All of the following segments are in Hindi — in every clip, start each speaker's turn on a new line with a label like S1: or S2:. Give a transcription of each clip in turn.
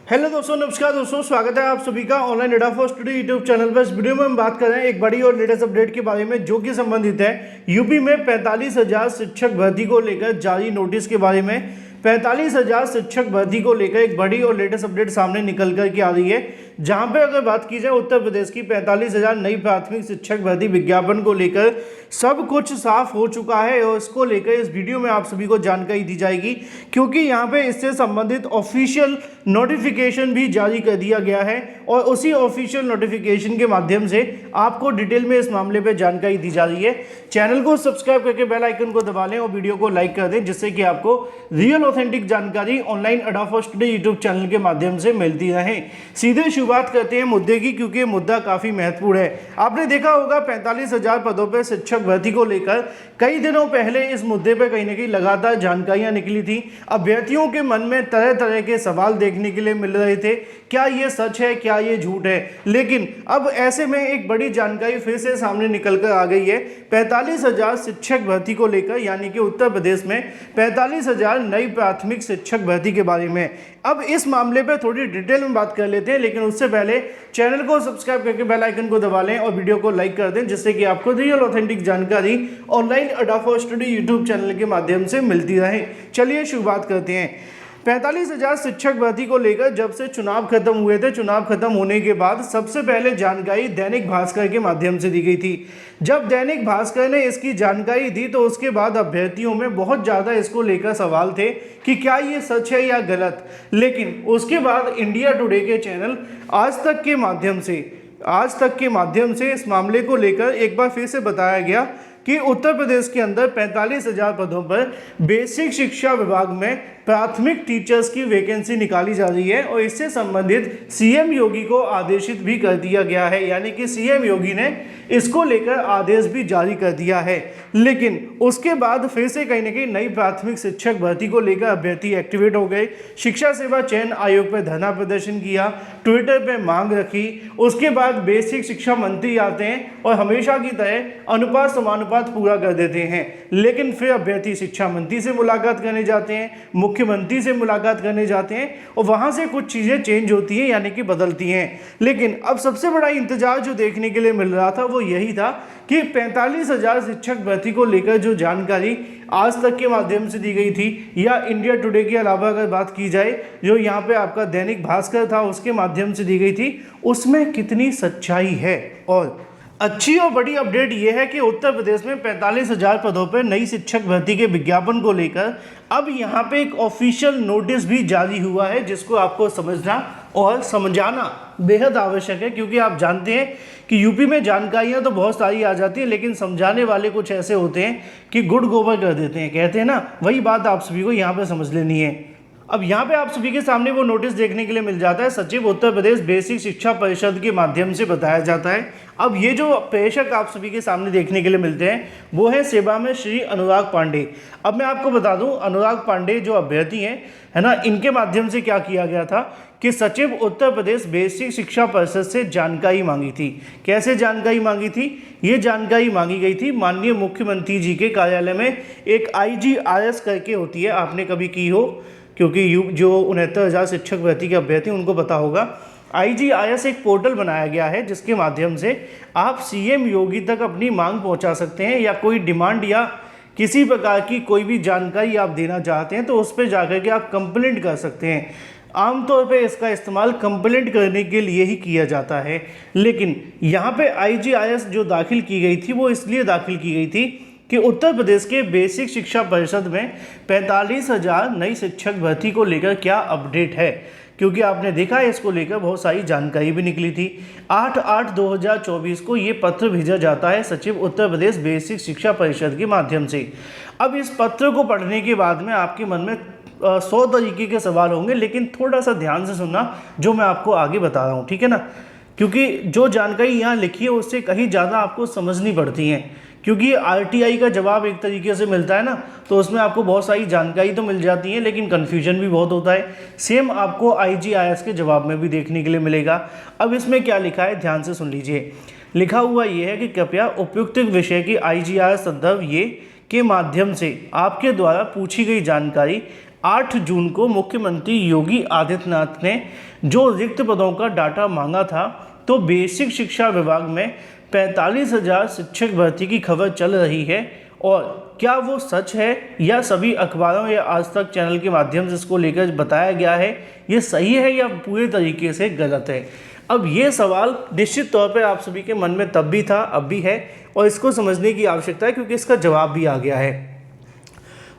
S1: हेलो दोस्तों, नमस्कार दोस्तों, स्वागत है आप सभी का online data for study YouTube channel पर। इस वीडियो में हम बात कर रहे हैं एक बड़ी और लेटेस्ट अपडेट के बारे में जो कि संबंधित है यूपी में 45,000 शिक्षक भर्ती को लेकर जारी नोटिस के बारे में। 45,000 शिक्षक भर्ती को लेकर एक बड़ी और लेटेस्ट अपडेट सामने निकल कर के आ रही है, जहां पे अगर बात की जाए उत्तर प्रदेश की 45,000 नई प्राथमिक शिक्षक भर्ती विज्ञापन को लेकर सब कुछ साफ हो चुका है और इसको लेकर इस वीडियो में आप सभी को जानकारी दी जाएगी, क्योंकि यहाँ पे इससे संबंधित ऑफिशियल नोटिफिकेशन भी जारी कर दिया गया है और उसी ऑफिशियल नोटिफिकेशन के माध्यम से आपको डिटेल में इस मामले पे जानकारी दी जा रही है। चैनल को सब्सक्राइब करके बेल आइकन को दबा लें और वीडियो को लाइक कर दें, जिससे कि आपको रियल ऑथेंटिक जानकारी online data for study YouTube channel के माध्यम से मिलती रहे। सीधे शुरुआत करते हैं मुद्दे की, क्योंकि मुद्दा काफी महत्वपूर्ण है। आपने देखा होगा 45,000 पदों पर शिक्षक भर्ती को लेकर कई दिनों पहले इस मुद्दे पर कहीं ना कहीं लगातार जानकारियां निकली थी। अभ्यर्थियों के मन में तरह तरह के सवाल देखने के लिए मिल रहे थे, क्या ये सच है, क्या ये झूठ है। लेकिन अब ऐसे में एक बड़ी जानकारी फिर से सामने निकल कर आ गई है 45,000 शिक्षक भर्ती को लेकर, यानी कि उत्तर प्रदेश में 45,000 नई प्राथमिक शिक्षक भर्ती के बारे में। अब इस मामले पर थोड़ी डिटेल में बात कर लेते हैं, लेकिन उससे पहले चैनल को सब्सक्राइब करके बेल आइकन को दबा लें और वीडियो को लाइक कर दें, जिससे कि आपको रियल ऑथेंटिक जानकारी online data for study YouTube channel के माध्यम से मिलती रहे। चलिए शुरुआत करते हैं। 45,000 शिक्षक भर्ती को लेकर जब से चुनाव खत्म हुए थे, चुनाव खत्म होने के बाद सबसे पहले जानकारी दैनिक भास्कर के माध्यम से दी गई थी। जब दैनिक भास्कर ने इसकी जानकारी दी तो उसके बाद अभ्यर्थियों में बहुत ज़्यादा इसको लेकर सवाल थे कि क्या ये सच है या गलत। लेकिन उसके बाद इंडिया टुडे के चैनल आज तक के माध्यम से इस मामले को लेकर एक बार फिर से बताया गया कि उत्तर प्रदेश के अंदर 45,000 पदों पर बेसिक शिक्षा विभाग में प्राथमिक टीचर्स की वैकेंसी निकाली जा रही है और इससे संबंधित सीएम योगी को आदेशित भी कर दिया गया है, यानी कि सीएम योगी ने इसको लेकर आदेश भी जारी कर दिया है। लेकिन उसके बाद फिर से कहीं ना कहीं नई प्राथमिक शिक्षक भर्ती को लेकर अभ्यर्थी एक्टिवेट हो गए। शिक्षा सेवा चयन आयोग पर धरना प्रदर्शन किया, ट्विटर पर मांग रखी। उसके बाद बेसिक शिक्षा मंत्री आते हैं और हमेशा की तरह अनुपात समानुपात पूरा कर देते हैं, लेकिन फिर अभ्यर्थी शिक्षा मंत्री से मुलाकात करने जाते हैं, मुख्यमंत्री से मुलाकात करने जाते हैं और वहां से कुछ चीजें चेंज होती हैं, यानी कि बदलती हैं। लेकिन अब सबसे बड़ा इंतजार जो देखने के लिए मिल रहा था वो यही था कि 45,000 शिक्षक भर्ती को लेकर जो जानकारी आज तक के माध्यम से दी गई थी, या इंडिया टुडे के अलावा अगर बात की जाए जो यहाँ पे आपका दैनिक भास्कर था उसके माध्यम से दी गई थी, उसमें कितनी सच्चाई है। और अच्छी और बड़ी अपडेट यह है कि उत्तर प्रदेश में 45,000 पदों पर नई शिक्षक भर्ती के विज्ञापन को लेकर अब यहाँ पे एक ऑफिशियल नोटिस भी जारी हुआ है, जिसको आपको समझना और समझाना बेहद आवश्यक है, क्योंकि आप जानते हैं कि यूपी में जानकारियाँ तो बहुत सारी आ जाती हैं, लेकिन समझाने वाले कुछ ऐसे होते हैं कि गुड़ गोबर कर देते हैं, कहते हैं ना, वही बात आप सभी को यहाँ पे समझ लेनी है। अब यहाँ पे आप सभी के सामने वो नोटिस देखने के लिए मिल जाता है, सचिव उत्तर प्रदेश बेसिक शिक्षा परिषद के माध्यम से बताया जाता है। अब ये जो प्रेषक आप सभी के सामने देखने के लिए मिलते हैं वो है सेवा में श्री अनुराग पांडे। अब मैं आपको बता दूं, अनुराग पांडे जो अभ्यर्थी हैं, है ना, इनके माध्यम से क्या किया गया था कि सचिव उत्तर प्रदेश बेसिक शिक्षा परिषद से जानकारी मांगी थी। कैसे जानकारी मांगी थी? ये जानकारी मांगी गई थी माननीय मुख्यमंत्री जी के कार्यालय में एक IGRS करके होती है, आपने कभी की हो, क्योंकि जो 69,000 शिक्षक भर्ती के अभ्यर्थी उनको पता होगा। IGRS एक पोर्टल बनाया गया है जिसके माध्यम से आप सीएम योगी तक अपनी मांग पहुंचा सकते हैं, या कोई डिमांड या किसी प्रकार की कोई भी जानकारी आप देना चाहते हैं तो उस पर जाकर के आप कंप्लेंट कर सकते हैं। आमतौर पे इसका इस्तेमाल कंप्लेंट करने के लिए ही किया जाता है, लेकिन यहाँ पे IGRS जो दाखिल की गई थी वो इसलिए दाखिल की गई थी कि उत्तर प्रदेश के बेसिक शिक्षा परिषद में 45,000 नई शिक्षक भर्ती को लेकर क्या अपडेट है, क्योंकि आपने देखा है इसको लेकर बहुत सारी जानकारी भी निकली थी। 8/8/2024 को ये पत्र भेजा जाता है सचिव उत्तर प्रदेश बेसिक शिक्षा परिषद के माध्यम से। अब इस पत्र को पढ़ने के बाद में आपके मन में 100 तरीके के सवाल होंगे, लेकिन थोड़ा सा ध्यान से सुनना जो मैं आपको आगे बता रहा हूँ, ठीक है ना, क्योंकि जो जानकारी यहाँ लिखी है उससे कहीं ज़्यादा आपको समझनी पड़ती है, क्योंकि RTI का जवाब एक तरीके से मिलता है ना, तो उसमें आपको बहुत सारी जानकारी तो मिल जाती है, लेकिन कन्फ्यूजन भी बहुत होता है। सेम आपको IGRS के जवाब में भी देखने के लिए मिलेगा। अब इसमें क्या लिखा है, ध्यान से सुन लीजिए। लिखा हुआ ये है कि कृपया उपयुक्त विषय की IGRS संदर्भ ये के माध्यम से आपके द्वारा पूछी गई जानकारी 8 जून को मुख्यमंत्री योगी आदित्यनाथ ने जो रिक्त पदों का डाटा मांगा था, तो बेसिक शिक्षा विभाग में 45,000 शिक्षक भर्ती की खबर चल रही है। और क्या वो सच है या सभी अखबारों या आज तक चैनल के माध्यम से इसको लेकर बताया गया है, ये सही है या पूरे तरीके से गलत है? अब ये सवाल निश्चित तौर पर आप सभी के मन में तब भी था, अब भी है, और इसको समझने की आवश्यकता है क्योंकि इसका जवाब भी आ गया है।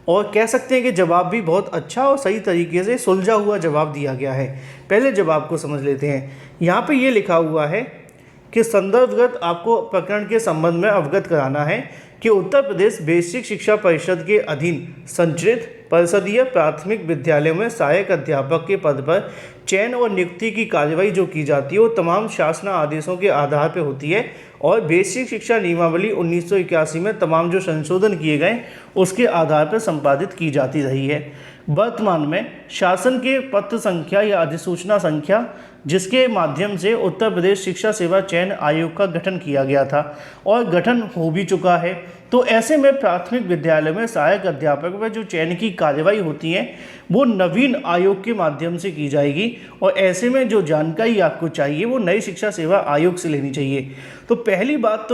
S1: और कह सकते हैं कि जवाब भी बहुत अच्छा और सही तरीके से सुलझा हुआ जवाब दिया गया है। पहले जवाब को समझ लेते हैं। यहाँ पे ये लिखा हुआ है कि संदर्भगत आपको प्रकरण के संबंध में अवगत कराना है कि उत्तर प्रदेश बेसिक शिक्षा परिषद के अधीन संचालित परिषदीय प्राथमिक विद्यालयों में सहायक अध्यापक के पद पर चयन और नियुक्ति की कार्रवाई जो की जाती है वो तमाम शासन आदेशों के आधार पर होती है और बेसिक शिक्षा नियमावली 1981 में तमाम जो संशोधन किए गए उसके आधार पर संपादित की जाती रही है। वर्तमान में शासन के पत्र संख्या या अधिसूचना संख्या जिसके माध्यम से उत्तर प्रदेश शिक्षा सेवा चयन आयोग का गठन किया गया था और गठन हो भी चुका है, तो ऐसे में प्राथमिक विद्यालय में सहायक अध्यापक में जो चयन की कार्यवाही होती है वो नवीन आयोग के माध्यम से की जाएगी और ऐसे में जो जानकारी आपको चाहिए वो नई शिक्षा सेवा आयोग से लेनी चाहिए। तो पहली बात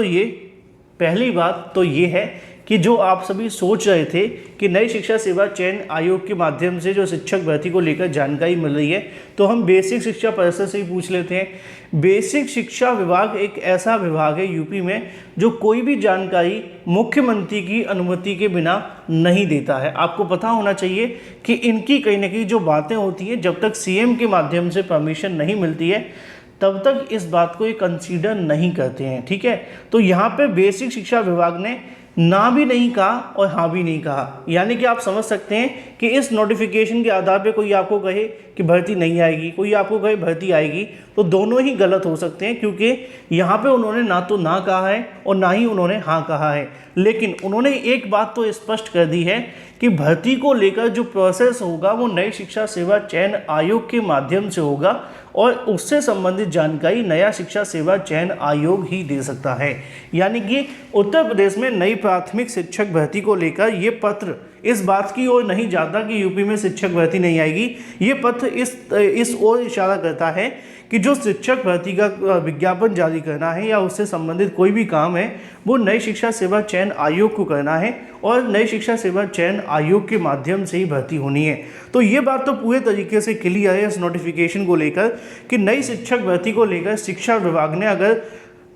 S1: तो ये है कि जो आप सभी सोच रहे थे कि नई शिक्षा सेवा चयन आयोग के माध्यम से जो शिक्षक भर्ती को लेकर जानकारी मिल रही है, तो हम बेसिक शिक्षा परिषद से ही पूछ लेते हैं। बेसिक शिक्षा विभाग एक ऐसा विभाग है यूपी में जो कोई भी जानकारी मुख्यमंत्री की अनुमति के बिना नहीं देता है। आपको पता होना चाहिए कि इनकी कहीं ना कहीं जो बातें होती हैं, जब तक सीएम के माध्यम से परमिशन नहीं मिलती है तब तक इस बात को ये कंसीडर नहीं करते हैं। ठीक है, तो यहाँ पे बेसिक शिक्षा विभाग ने ना भी नहीं कहा और हाँ भी नहीं कहा, यानी कि आप समझ सकते हैं कि इस नोटिफिकेशन के आधार पे कोई आपको कहे कि भर्ती नहीं आएगी, कोई आपको कहे भर्ती आएगी, तो दोनों ही गलत हो सकते हैं क्योंकि यहाँ पे उन्होंने ना तो ना कहा है और ना ही उन्होंने हाँ कहा है। लेकिन उन्होंने एक बात तो स्पष्ट कर दी है कि भर्ती को लेकर जो प्रोसेस होगा वो नई शिक्षा सेवा चयन आयोग के माध्यम से होगा और उससे संबंधित जानकारी नया शिक्षा सेवा चयन आयोग ही दे सकता है। यानी कि उत्तर प्रदेश में नई प्राथमिक शिक्षक भर्ती को लेकर ये पत्र इस बात की ओर नहीं जाता कि यूपी में शिक्षक भर्ती नहीं आएगी। ये पत्र इस ओर इशारा करता है कि जो शिक्षक भर्ती का विज्ञापन जारी करना है या उससे संबंधित कोई भी काम है वो नई शिक्षा सेवा चयन आयोग को करना है और नई शिक्षा सेवा चयन आयोग के माध्यम से ही भर्ती होनी है। तो ये बात तो पूरे तरीके से क्लियर है इस नोटिफिकेशन को लेकर कि नई शिक्षक भर्ती को लेकर शिक्षा विभाग ने अगर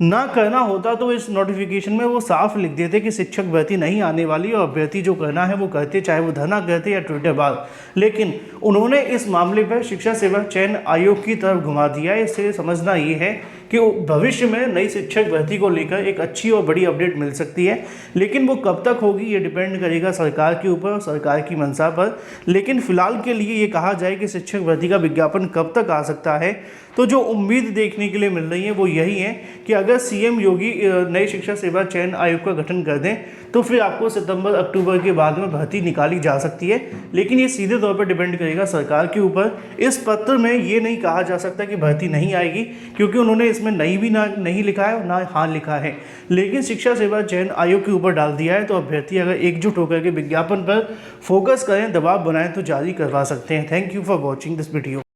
S1: ना करना होता तो इस नोटिफिकेशन में वो साफ लिख देते कि शिक्षक भर्ती नहीं आने वाली और अभ्यर्थी जो करना है वो करते, चाहे वो धरना करते या ट्विटर बार। लेकिन उन्होंने इस मामले पर शिक्षा सेवा चयन आयोग की तरफ घुमा दिया है। इससे समझना ये है कि भविष्य में नई शिक्षक भर्ती को लेकर एक अच्छी और बड़ी अपडेट मिल सकती है, लेकिन वो कब तक होगी ये डिपेंड करेगा सरकार के ऊपर और सरकार की मंशा पर। लेकिन फिलहाल के लिए ये कहा जाए कि शिक्षक भर्ती का विज्ञापन कब तक आ सकता है, तो जो उम्मीद देखने के लिए मिल रही है वो यही है कि अगर सीएम योगी नई शिक्षा सेवा चयन आयोग का गठन कर दें तो फिर आपको सितंबर अक्टूबर के बाद में भर्ती निकाली जा सकती है। लेकिन ये सीधे तौर पर डिपेंड करेगा सरकार के ऊपर। इस पत्र में ये नहीं कहा जा सकता कि भर्ती नहीं आएगी क्योंकि उन्होंने इसमें नहीं लिखा है और ना हाँ लिखा है, लेकिन शिक्षा सेवा चयन आयोग के ऊपर डाल दिया है। तो अभ्यर्थी अगर एकजुट होकर के विज्ञापन पर फोकस करें, दबाव बनाएं तो जारी करवा सकते हैं। Thank you for watching this video.